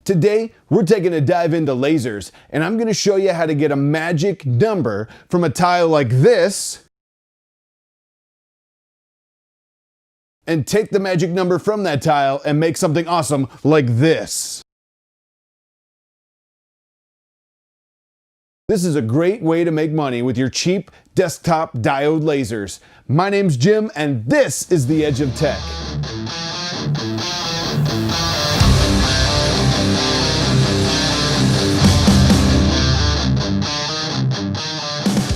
Today, we're taking a dive into lasers, and I'm going to show you how to get a magic number from a tile like this and take the magic number from that tile and make something awesome like this. This is a great way to make money with your cheap desktop diode lasers. My name's Jim, and this is The Edge of Tech.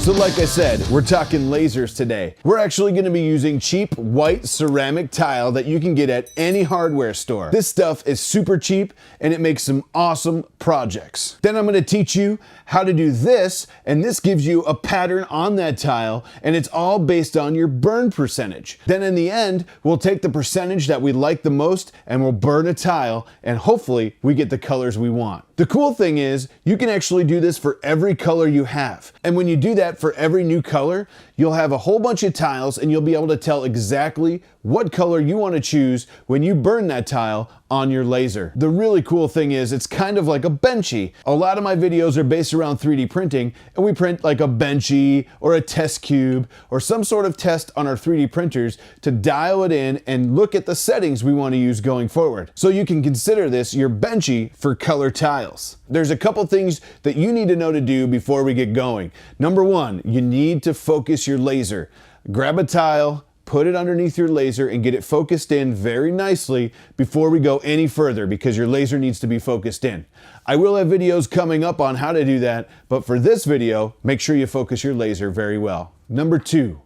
So like I said, we're talking lasers today. We're actually going to be using cheap white ceramic tile that you can get at any hardware store. This stuff is super cheap and it makes some awesome projects. Then I'm going to teach you how to do this, and this gives you a pattern on that tile, and it's all based on your burn percentage. Then in the end, we'll take the percentage that we like the most and we'll burn a tile, and hopefully we get the colors we want. The cool thing is you can actually do this for every color you have. And when you do that for every new color, you'll have a whole bunch of tiles and you'll be able to tell exactly what color you want to choose when you burn that tile on your laser. The really cool thing is it's kind of like a benchy. A lot of my videos are based around 3D printing, and we print like a benchy or a test cube or some sort of test on our 3D printers to dial it in and look at the settings we want to use going forward. So you can consider this your benchy for color tiles. There's a couple things that you need to know to do before we get going. Number one, you need to focus your laser. Grab a tile, put it underneath your laser and get it focused in very nicely before we go any further, because your laser needs to be focused in. I will have videos coming up on how to do that, but for this video, make sure you focus your laser very well. Number two,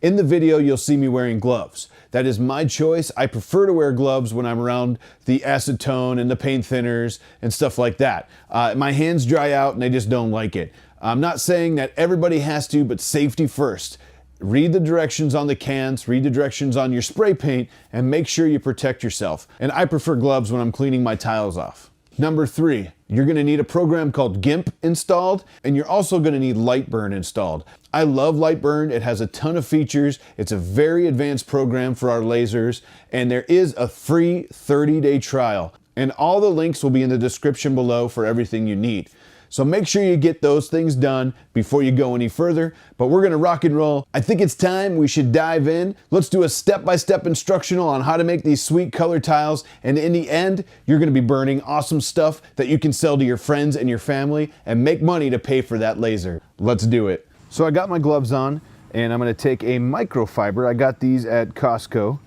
in the video you'll see me wearing gloves. That is my choice. I prefer to wear gloves when I'm around the acetone and the paint thinners and stuff like that. My hands dry out and I just don't like it. I'm not saying that everybody has to, but safety first. Read the directions on the cans, read the directions on your spray paint, and make sure you protect yourself. And I prefer gloves when I'm cleaning my tiles off. Number three, you're going to need a program called GIMP installed, and you're also going to need Lightburn installed. I love Lightburn. It has a ton of features. It's a very advanced program for our lasers, and there is a free 30-day trial. And all the links will be in the description below for everything you need. So make sure you get those things done before you go any further, but we're gonna rock and roll. I think it's time we should dive in. Let's do a step-by-step instructional on how to make these sweet color tiles, and in the end, you're gonna be burning awesome stuff that you can sell to your friends and your family and make money to pay for that laser. Let's do it. So I got my gloves on, and I'm gonna take a microfiber. I got these at Costco.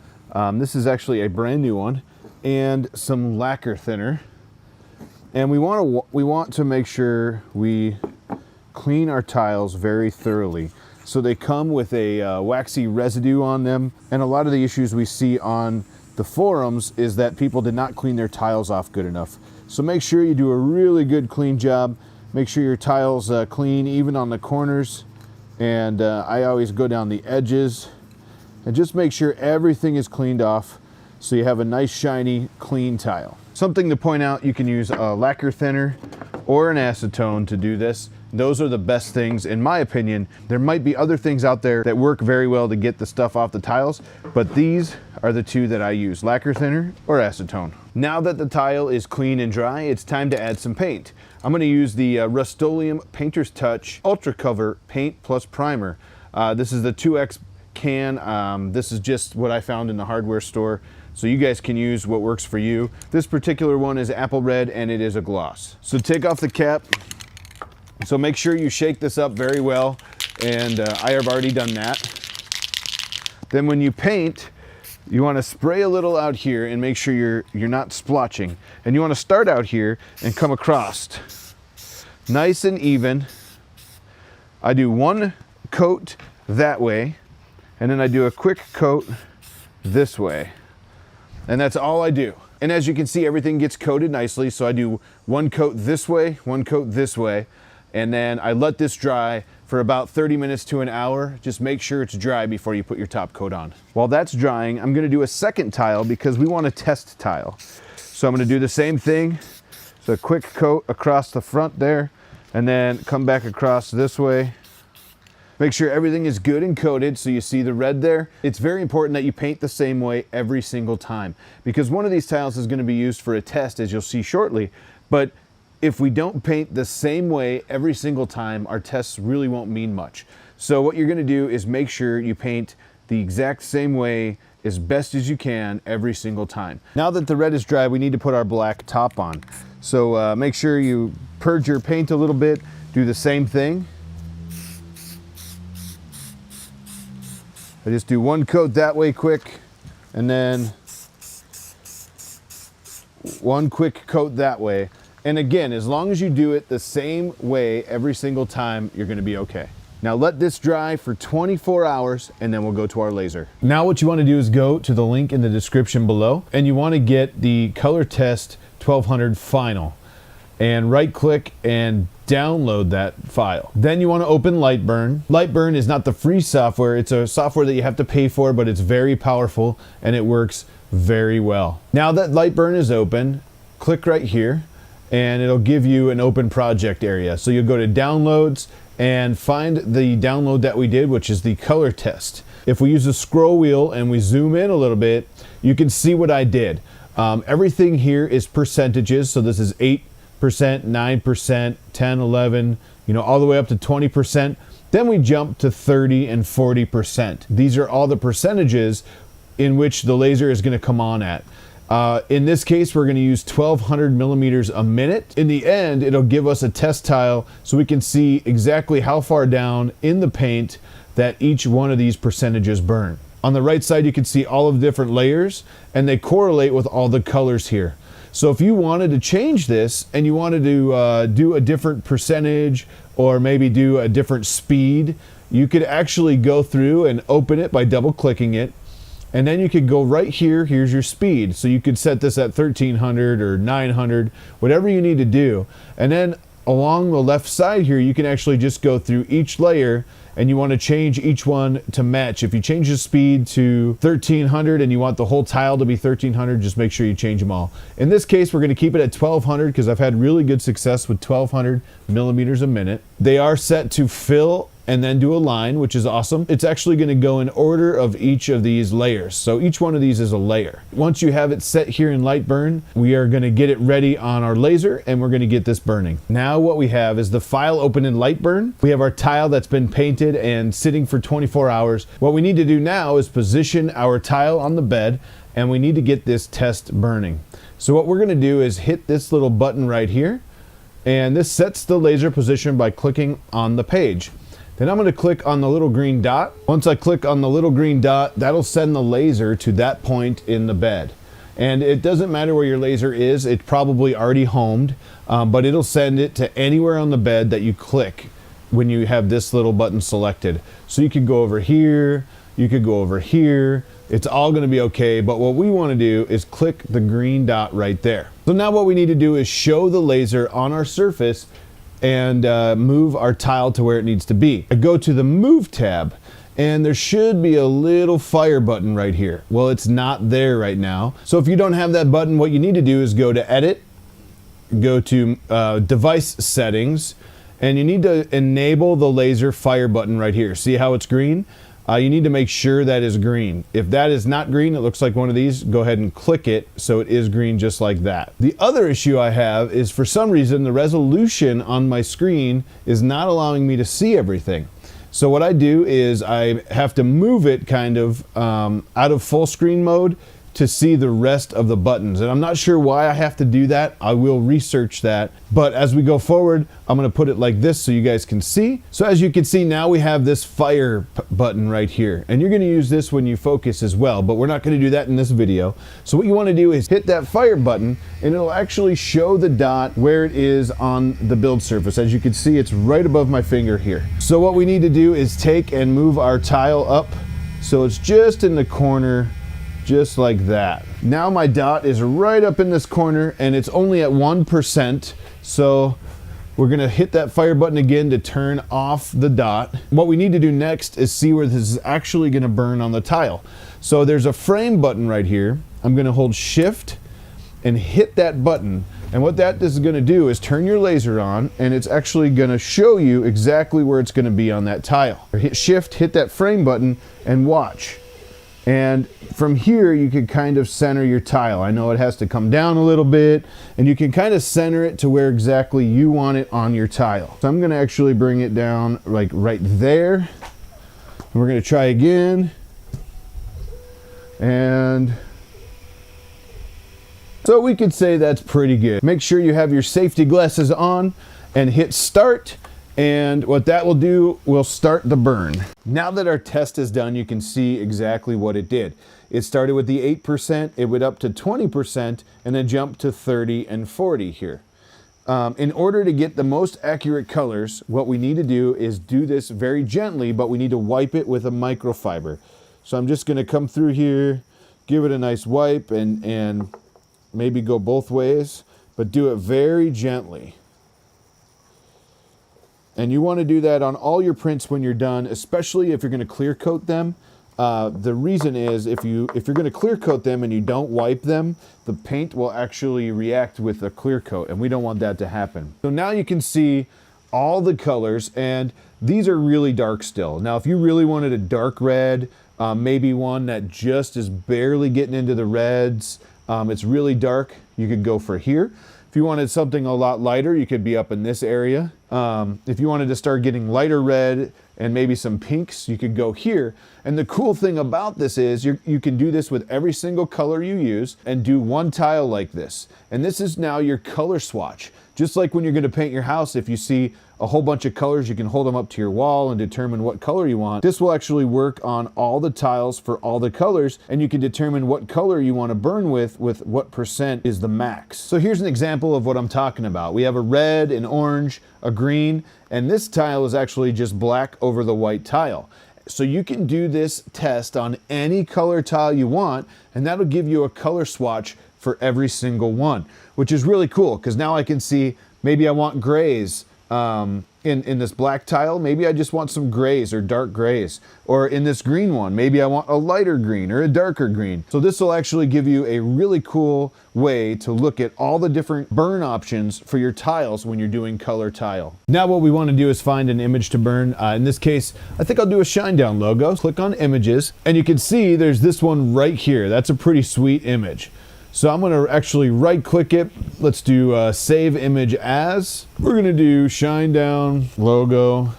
This is actually a brand new one, and some lacquer thinner. And we want to make sure we clean our tiles very thoroughly. So they come with a waxy residue on them. And a lot of the issues we see on the forums is that people did not clean their tiles off good enough. So make sure you do a really good clean job. Make sure your tiles clean even on the corners. And I always go down the edges. And just make sure everything is cleaned off so you have a nice shiny clean tile. Something to point out, you can use a lacquer thinner or an acetone to do this. Those are the best things in my opinion. There might be other things out there that work very well to get the stuff off the tiles, but these are the two that I use, lacquer thinner or acetone. Now that the tile is clean and dry, it's time to add some paint. I'm gonna use the Rust-Oleum Painter's Touch Ultra Cover Paint Plus Primer. This is the 2X can. This is just what I found in the hardware store. So you guys can use what works for you. This particular one is apple red and it is a gloss. So take off the cap. So make sure you shake this up very well, and I have already done that. Then when you paint, you want to spray a little out here and make sure you're not splotching. And you want to start out here and come across. Nice and even. I do one coat that way, and then I do a quick coat this way. And that's all I do. And as you can see, everything gets coated nicely. So I do one coat this way, one coat this way, and then I let this dry for about 30 minutes to an hour. Just make sure it's dry before you put your top coat on. While that's drying, I'm gonna do a second tile because we want a test tile. So I'm gonna do the same thing. So a quick coat across the front there, and then come back across this way. Make sure everything is good and coated so you see the red there. It's very important that you paint the same way every single time, because one of these tiles is going to be used for a test, as you'll see shortly, But if we don't paint the same way every single time, our tests really won't mean much. So what you're gonna do is make sure you paint the exact same way as best as you can every single time. Now that the red is dry, we need to put our black top on. So make sure you purge your paint a little bit, do the same thing. I just do one coat that way quick, and then one quick coat that way. And again, as long as you do it the same way every single time, you're gonna be okay. Now let this dry for 24 hours and then we'll go to our laser. Now what you wanna do is go to the link in the description below, and you wanna get the Color Test 1200 Final, and right click and download that file. Then you wanna open Lightburn. Lightburn is not the free software, it's a software that you have to pay for, but it's very powerful and it works very well. Now that Lightburn is open, click right here and it'll give you an open project area. So you'll go to downloads and find the download that we did, which is the Color Test. If we use the scroll wheel and we zoom in a little bit, you can see what I did. Everything here is percentages. So this is 8%, 9%, 10, 11, all the way up to 20%. Then we jump to 30 and 40%. These are all the percentages in which the laser is gonna come on at. In this case, we're going to use 1200 millimeters a minute. In the end, it'll give us a test tile so we can see exactly how far down in the paint that each one of these percentages burn. On the right side, you can see all of the different layers, and they correlate with all the colors here. So if you wanted to change this and you wanted to do a different percentage or maybe do a different speed, you could actually go through and open it by double clicking it. And then you could go right here, here's your speed. So you could set this at 1300 or 900, whatever you need to do. And then along the left side here, you can actually just go through each layer and you want to change each one to match. If you change the speed to 1300 and you want the whole tile to be 1300, just make sure you change them all. In this case, we're going to keep it at 1200 because I've had really good success with 1200 millimeters a minute. They are set to fill and then do a line, which is awesome. It's actually going to go in order of each of these layers. So each one of these is a layer. Once you have it set here in Lightburn, we are going to get it ready on our laser and we're going to get this burning. Now what we have is the file open in Lightburn. We have our tile that's been painted and sitting for 24 hours. What we need to do now is position our tile on the bed, and we need to get this test burning. So what we're going to do is hit this little button right here, and this sets the laser position by clicking on the page. Then I'm going to click on the little green dot. Once I click on the little green dot, that'll send the laser to that point in the bed. And it doesn't matter where your laser is, it's probably already homed, but it'll send it to anywhere on the bed that you click when you have this little button selected. So you could go over here, you could go over here, it's all going to be okay, but what we want to do is click the green dot right there. So now what we need to do is show the laser on our surface and move our tile to where it needs to be. I go to the Move tab, and there should be a little fire button right here. Well, it's not there right now. So if you don't have that button, what you need to do is go to Edit, go to Device Settings, and you need to enable the laser fire button right here. See how it's green? You need to make sure that is green. If that is not green, it looks like one of these, go ahead and click it so it is green just like that. The other issue I have is, for some reason, the resolution on my screen is not allowing me to see everything. So what I do is I have to move it kind of out of full screen mode to see the rest of the buttons. And I'm not sure why I have to do that. I will research that. But as we go forward, I'm gonna put it like this so you guys can see. So as you can see, now we have this fire button right here. And you're gonna use this when you focus as well, but we're not gonna do that in this video. So what you wanna do is hit that fire button, and it'll actually show the dot where it is on the build surface. As you can see, it's right above my finger here. So what we need to do is take and move our tile up so it's just in the corner, just like that. Now my dot is right up in this corner and it's only at 1%. So we're gonna hit that fire button again to turn off the dot. What we need to do next is see where this is actually gonna burn on the tile. So there's a frame button right here. I'm gonna hold Shift and hit that button. And what that is gonna do is turn your laser on, and it's actually gonna show you exactly where it's gonna be on that tile. Hit Shift, hit that frame button, and watch. And from here, you can kind of center your tile. I know it has to come down a little bit, and you can kind of center it to where exactly you want it on your tile. So I'm gonna actually bring it down like right there. And we're gonna try again. And so we could say that's pretty good. Make sure you have your safety glasses on and hit start. And what that will do, will start the burn. Now that our test is done, you can see exactly what it did. It started with the 8%, it went up to 20%, and then jumped to 30 and 40 here. In order to get the most accurate colors, what we need to do is do this very gently, but we need to wipe it with a microfiber. So I'm just gonna come through here, give it a nice wipe, and maybe go both ways, but do it very gently. And you want to do that on all your prints when you're done, especially if you're going to clear coat them. The reason is if you're going to clear coat them and you don't wipe them, the paint will actually react with the clear coat, and we don't want that to happen. So now you can see all the colors, and these are really dark still. Now if you really wanted a dark red, maybe one that just is barely getting into the reds, it's really dark, you could go for here. If you wanted something a lot lighter, you could be up in this area. If you wanted to start getting lighter red and maybe some pinks, you could go here. And the cool thing about this is you can do this with every single color you use and do one tile like this. And this is now your color swatch. Just like when you're going to paint your house, if you see a whole bunch of colors, you can hold them up to your wall and determine what color you want. This will actually work on all the tiles for all the colors, and you can determine what color you want to burn with what percent is the max. So here's an example of what I'm talking about. We have a red, an orange, a green, and this tile is actually just black over the white tile. So you can do this test on any color tile you want, and that'll give you a color swatch for every single one, which is really cool because now I can see maybe I want grays. In this black tile, maybe I just want some grays or dark grays. Or in this green one, maybe I want a lighter green or a darker green. So this will actually give you a really cool way to look at all the different burn options for your tiles when you're doing color tile. Now what we want to do is find an image to burn. In this case, I think I'll do a Shinedown logo. Click on images, and you can see there's this one right here. That's a pretty sweet image. So I'm going to actually right click it. Let's do save image as. We're going to do Shinedown logo.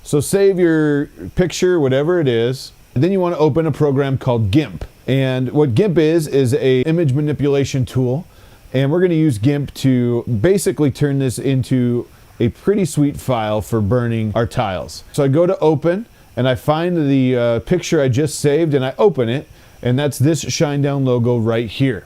So save your picture, whatever it is. And then you want to open a program called GIMP. And what GIMP is a image manipulation tool. And we're going to use GIMP to basically turn this into a pretty sweet file for burning our tiles. So I go to open and I find the picture I just saved and I open it. And that's this Shinedown logo right here.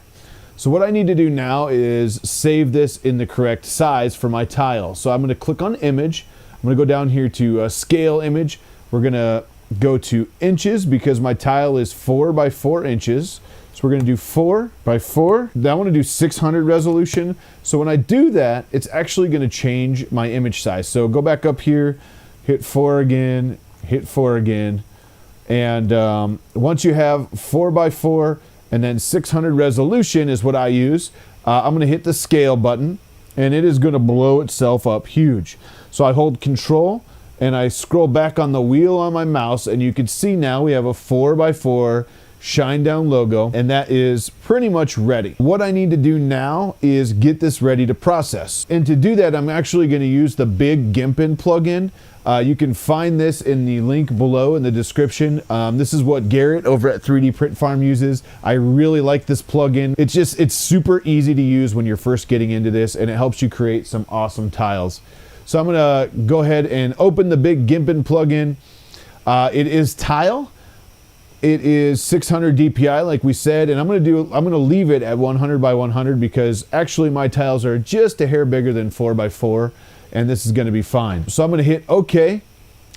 So what I need to do now is save this in the correct size for my tile. So I'm going to click on image. I'm going to go down here to scale image. We're going to go to inches because my tile is 4 by 4 inches. So we're going to do 4 by 4. Now I want to do 600 resolution. So when I do that, it's actually going to change my image size. So go back up here, hit 4 again, hit 4 again. And once you have 4 by 4 and then 600 resolution is what I use, I'm going to hit the scale button and it is going to blow itself up huge. So I hold control and I scroll back on the wheel on my mouse and you can see now we have a 4 by 4 Shinedown logo, and that is pretty much ready. What I need to do now is get this ready to process. And to do that, I'm actually going to use the big Gimpin plugin. You can find this in the link below in the description. This is what Garrett over at 3D Print Farm uses. I really like this plugin. It's super easy to use when you're first getting into this, and it helps you create some awesome tiles. So I'm gonna go ahead and open the big Gimpin plugin. It is tile. It is 600 DPI like we said, and I'm gonna leave it at 100 by 100 because actually my tiles are just a hair bigger than 4 by 4. And this is going to be fine. So I'm going to hit OK.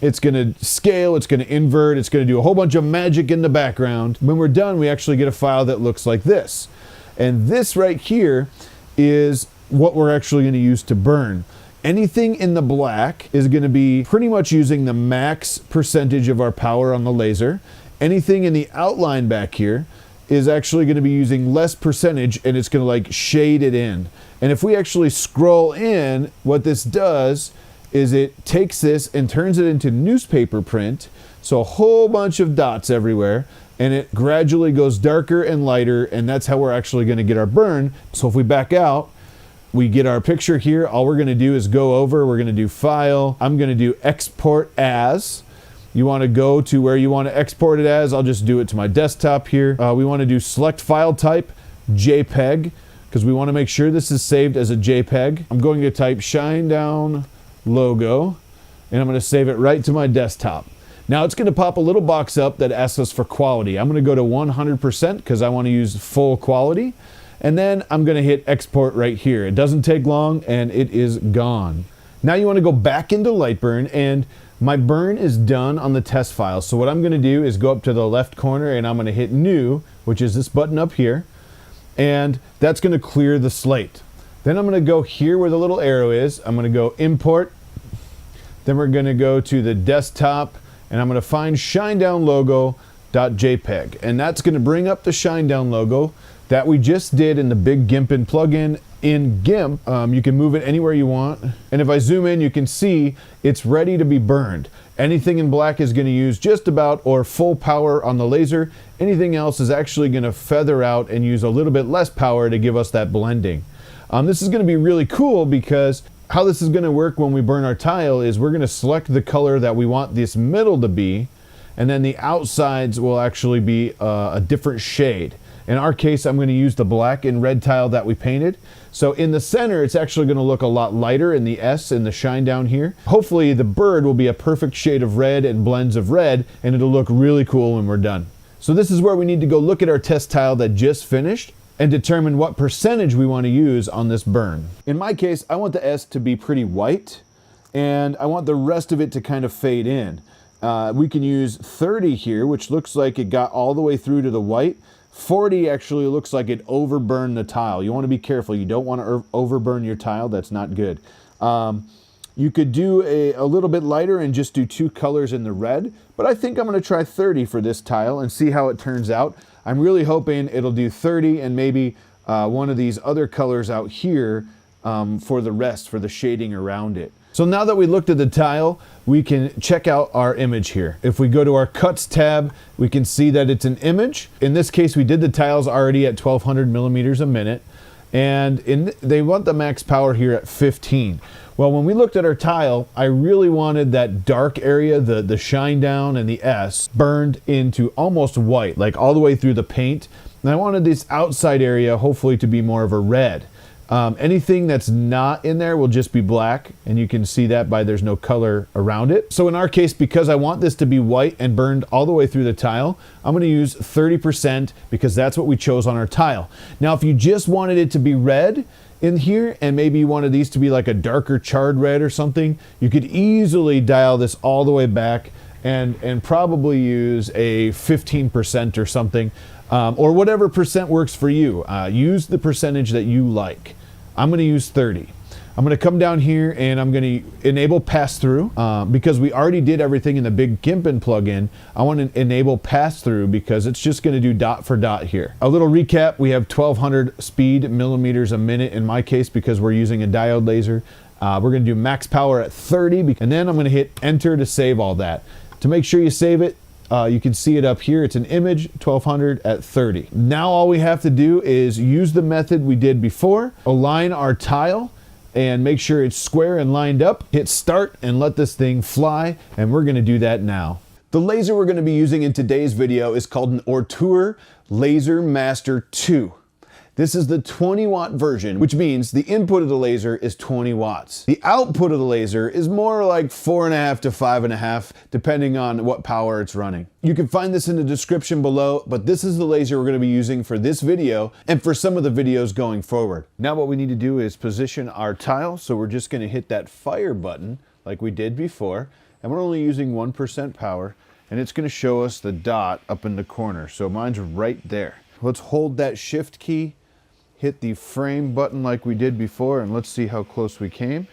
It's going to scale, it's going to invert, it's going to do a whole bunch of magic in the background. When we're done, we actually get a file that looks like this. And this right here is what we're actually going to use to burn. Anything in the black is going to be pretty much using the max percentage of our power on the laser. Anything in the outline back here is actually going to be using less percentage, and it's going to like shade it in. And if we actually scroll in, what this does is it takes this and turns it into newspaper print, so a whole bunch of dots everywhere, and it gradually goes darker and lighter, and that's how we're actually going to get our burn. So if we back out, we get our picture here. All we're going to do is go over, we're going to do File, I'm going to do Export As. You want to go to where you want to export it as. I'll just do it to my desktop here. We want to do Select File Type, JPEG, because we want to make sure this is saved as a JPEG. I'm going to type Shinedown logo, and I'm going to save it right to my desktop. Now it's going to pop a little box up that asks us for quality. I'm going to go to 100% because I want to use full quality. And then I'm going to hit export right here. It doesn't take long and it is gone. Now you want to go back into Lightburn, and my burn is done on the test file. So what I'm going to do is go up to the left corner and I'm going to hit New, which is this button up here. And that's going to clear the slate. Then I'm going to go here where the little arrow is. I'm going to go Import. Then we're going to go to the desktop, and I'm going to find Shinedown logo.jpg. And that's going to bring up the Shinedown logo that we just did in the big Gimpin plugin. In GIMP, you can move it anywhere you want. And if I zoom in, you can see it's ready to be burned. Anything in black is going to use just about or full power on the laser. Anything else is actually going to feather out and use a little bit less power to give us that blending. This is going to be really cool because how this is going to work when we burn our tile is we're going to select the color that we want this middle to be, and then the outsides will actually be a different shade. In our case, I'm going to use the black and red tile that we painted. So in the center, it's actually going to look a lot lighter in the S and the shine down here. Hopefully the bird will be a perfect shade of red and blends of red, and it'll look really cool when we're done. So this is where we need to go look at our test tile that just finished and determine what percentage we want to use on this burn. In my case, I want the S to be pretty white, and I want the rest of it to kind of fade in. We can use 30 here, which looks like it got all the way through to the white. 40 actually looks like it overburned the tile. You want to be careful. You don't want to overburn your tile. That's not good. You could do a little bit lighter and just do 2 colors in the red, but I think I'm going to try 30 for this tile and see how it turns out. I'm really hoping it'll do 30 and maybe one of these other colors out here for the rest, for the shading around it. So now that we looked at the tile, we can check out our image here. If we go to our Cuts tab, we can see that it's an image. In this case, we did the tiles already at 1200 millimeters a minute, and they want the max power here at 15. Well, when we looked at our tile, I really wanted that dark area, the shine down and the S, burned into almost white, like all the way through the paint. And I wanted this outside area hopefully to be more of a red. Anything that's not in there will just be black, and you can see that by there's no color around it. So in our case, because I want this to be white and burned all the way through the tile, I'm going to use 30% because that's what we chose on our tile. Now, if you just wanted it to be red in here, and maybe you wanted these to be like a darker charred red or something, you could easily dial this all the way back and probably use a 15% or something, or whatever percent works for you. Use the percentage that you like. I'm going to use 30. I'm going to come down here and I'm going to enable pass-through because we already did everything in the big Gimpin plugin. I want to enable pass-through because it's just going to do dot for dot here. A little recap, we have 1200 speed millimeters a minute in my case because we're using a diode laser. We're going to do max power at 30, and then I'm going to hit enter to save all that. To make sure you save it, you can see it up here. It's an image, 1200 at 30. Now all we have to do is use the method we did before, align our tile, and make sure it's square and lined up. Hit start and let this thing fly, and we're going to do that now. The laser we're going to be using in today's video is called an Ortur Laser Master 2. This is the 20 watt version, which means the input of the laser is 20 watts. The output of the laser is more like 4.5 to 5.5, depending on what power it's running. You can find this in the description below, but this is the laser we're going to be using for this video and for some of the videos going forward. Now what we need to do is position our tile, so we're just going to hit that fire button like we did before, and we're only using 1% power, and it's going to show us the dot up in the corner. So mine's right there. Let's hold that shift key, hit the frame button like we did before, and let's see how close we came.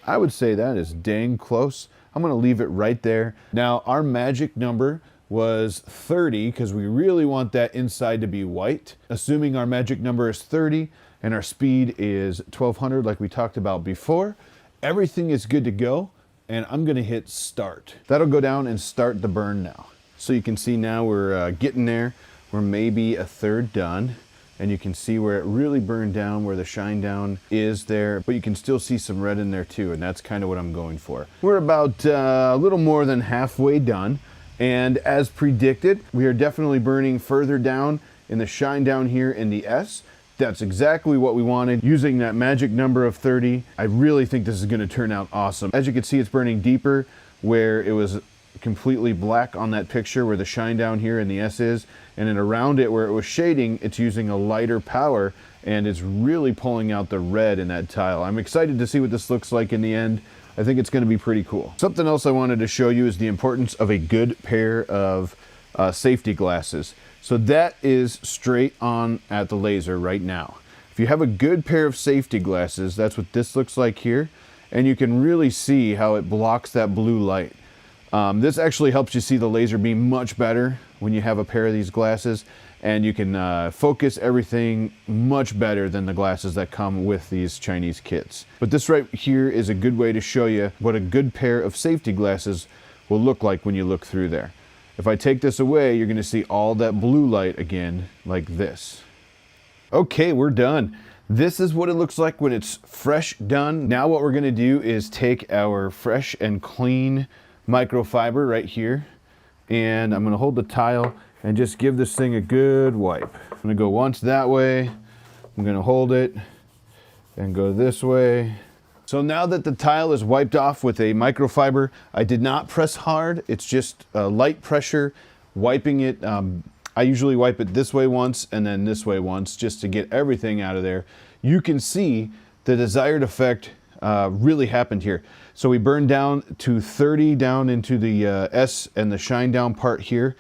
I would say that is dang close. I'm going to leave it right there. Now our magic number was 30 because we really want that inside to be white. Assuming our magic number is 30 and our speed is 1200 like we talked about before, everything is good to go, and I'm gonna hit start. That'll go down and start the burn now. So you can see now we're getting there. We're maybe a third done, and you can see where it really burned down, where the shine down is there, but you can still see some red in there too, and that's kind of what I'm going for. We're about a little more than halfway done, and as predicted, we are definitely burning further down in the shine down here in the S. That's exactly what we wanted. Using that magic number of 30, I really think this is going to turn out awesome. As you can see, it's burning deeper where it was completely black on that picture where the shine down here in the S is, and then around it where it was shading, it's using a lighter power, and it's really pulling out the red in that tile. I'm excited to see what this looks like in the end. I think it's going to be pretty cool. Something else I wanted to show you is the importance of a good pair of safety glasses. So that is straight on at the laser right now. If you have a good pair of safety glasses, that's what this looks like here, and you can really see how it blocks that blue light. This actually helps you see the laser beam much better when you have a pair of these glasses, and you can focus everything much better than the glasses that come with these Chinese kits. But this right here is a good way to show you what a good pair of safety glasses will look like when you look through there. If I take this away, you're going to see all that blue light again, like this. Okay, we're done. This is what it looks like when it's fresh done. Now what we're going to do is take our fresh and clean microfiber right here, and I'm going to hold the tile and just give this thing a good wipe. I'm going to go once that way. I'm going to hold it and go this way. So now that the tile is wiped off with a microfiber, I did not press hard. It's just light pressure wiping it. I usually wipe it this way once and then this way once just to get everything out of there. You can see the desired effect really happened here. So we burned down to 30 down into the S and the shine down part here,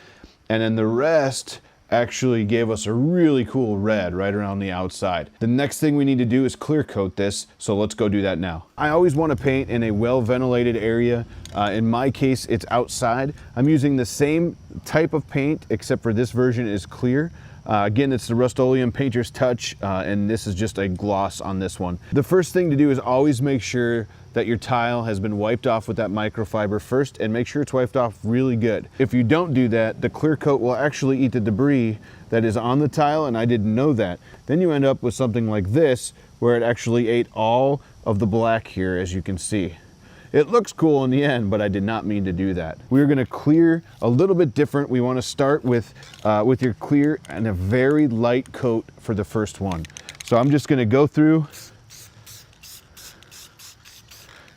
and then the rest actually gave us a really cool red right around the outside. The next thing we need to do is clear coat this, so let's go do that now. I always want to paint in a well ventilated area. In my case, it's outside. I'm using the same type of paint, except for this version is clear. Again, it's the Rust-Oleum Painter's Touch, and this is just a gloss on this one. The first thing to do is always make sure that your tile has been wiped off with that microfiber first, and make sure it's wiped off really good. If you don't do that, the clear coat will actually eat the debris that is on the tile, and I didn't know that. Then you end up with something like this, where it actually ate all of the black here, as you can see. It looks cool in the end, but I did not mean to do that. We're gonna clear a little bit different. We wanna start with your clear and a very light coat for the first one. So I'm just gonna go through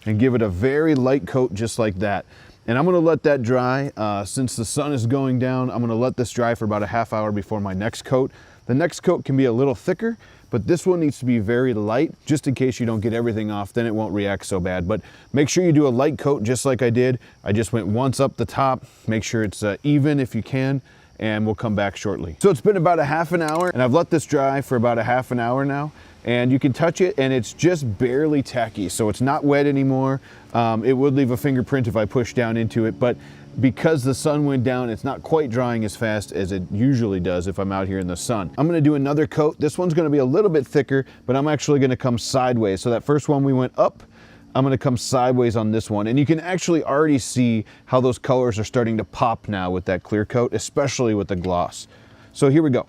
and give it a very light coat just like that. And I'm gonna let that dry. Since the sun is going down, I'm gonna let this dry for about a half hour before my next coat. The next coat can be a little thicker, but this one needs to be very light, just in case you don't get everything off, then it won't react so bad. But make sure you do a light coat just like I did. I just went once up the top, make sure it's even if you can, and we'll come back shortly. So it's been about a half an hour, and I've let this dry for about a half an hour now, and you can touch it and it's just barely tacky, so it's not wet anymore. It would leave a fingerprint if I push down into it, but because the sun went down, it's not quite drying as fast as it usually does if I'm out here in the sun. I'm gonna do another coat. This one's gonna be a little bit thicker, but I'm actually gonna come sideways. So that first one we went up, I'm gonna come sideways on this one. And you can actually already see how those colors are starting to pop now with that clear coat, especially with the gloss. So here we go.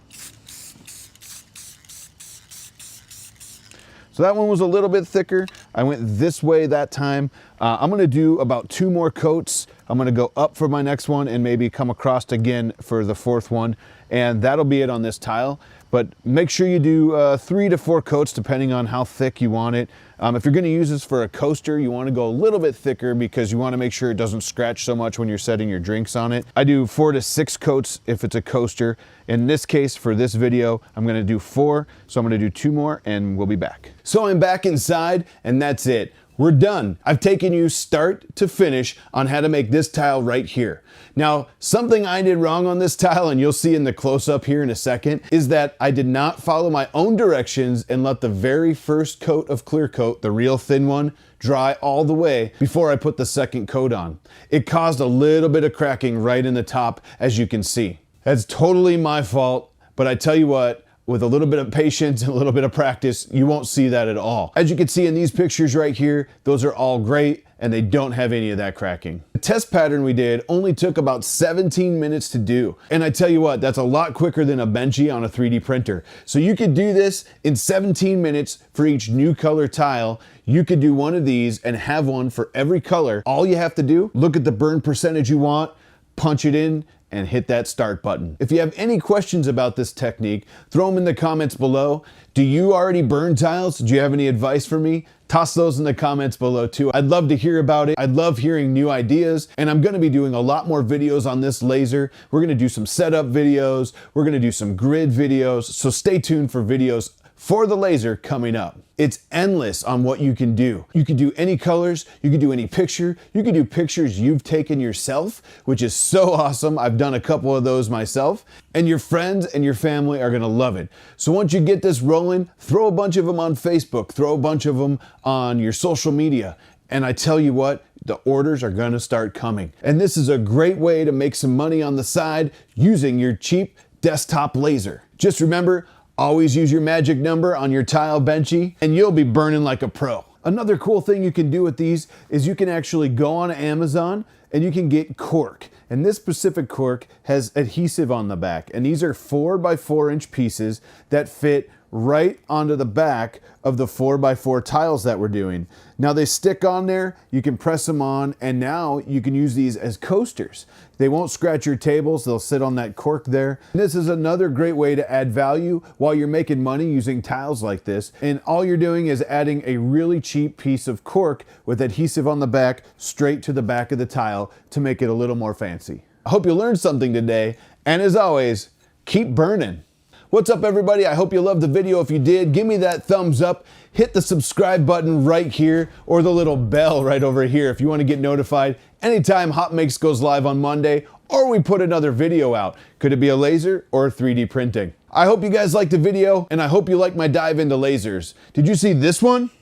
So that one was a little bit thicker. I went this way that time. I'm gonna do about 2 more coats. I'm gonna go up for my next one and maybe come across again for the 4th one. And that'll be it on this tile. But make sure you do 3 to 4 coats depending on how thick you want it. If you're gonna use this for a coaster, you wanna go a little bit thicker because you wanna make sure it doesn't scratch so much when you're setting your drinks on it. I do 4 to 6 coats if it's a coaster. In this case, for this video, I'm gonna do 4. So I'm gonna do 2 more and we'll be back. So I'm back inside and that's it. We're done. I've taken you start to finish on how to make this tile right here. Now, something I did wrong on this tile, and you'll see in the close-up here in a second, is that I did not follow my own directions and let the very first coat of clear coat, the real thin one, dry all the way before I put the second coat on. It caused a little bit of cracking right in the top, as you can see. That's totally my fault, but I tell you what, with a little bit of patience and a little bit of practice, you won't see that at all. As you can see in these pictures right here, those are all great and they don't have any of that cracking. The test pattern we did only took about 17 minutes to do. And I tell you what, that's a lot quicker than a Benchy on a 3D printer. So you could do this in 17 minutes for each new color tile. You could do one of these and have one for every color. All you have to do, look at the burn percentage you want, punch it in, and hit that start button. If you have any questions about this technique, throw them in the comments below. Do you already burn tiles? Do you have any advice for me? Toss those in the comments below too. I'd love to hear about it. I'd love hearing new ideas, and I'm gonna be doing a lot more videos on this laser. We're gonna do some setup videos. We're gonna do some grid videos, so stay tuned for videos for the laser coming up. It's endless on what you can do. You can do any colors, you can do any picture, you can do pictures you've taken yourself, which is so awesome. I've done a couple of those myself, and your friends and your family are gonna love it. So once you get this rolling, throw a bunch of them on Facebook, throw a bunch of them on your social media, and I tell you what, the orders are gonna start coming. And this is a great way to make some money on the side using your cheap desktop laser. Just remember, always use your magic number on your tile Benchy and you'll be burning like a pro. Another cool thing you can do with these is you can actually go on Amazon and you can get cork. And this specific cork has adhesive on the back. And these are 4x4 pieces that fit right onto the back of the 4x4 tiles that we're doing. Now they stick on there, you can press them on, and now you can use these as coasters. They won't scratch your tables, they'll sit on that cork there. And this is another great way to add value while you're making money using tiles like this. And all you're doing is adding a really cheap piece of cork with adhesive on the back straight to the back of the tile to make it a little more fancy. I hope you learned something today, and as always, keep burning. What's up everybody? I hope you loved the video. If you did, give me that thumbs up, hit the subscribe button right here or the little bell right over here if you want to get notified anytime Hot Makes goes live on Monday or we put another video out. Could it be a laser or 3D printing? I hope you guys liked the video and I hope you like my dive into lasers. Did you see this one?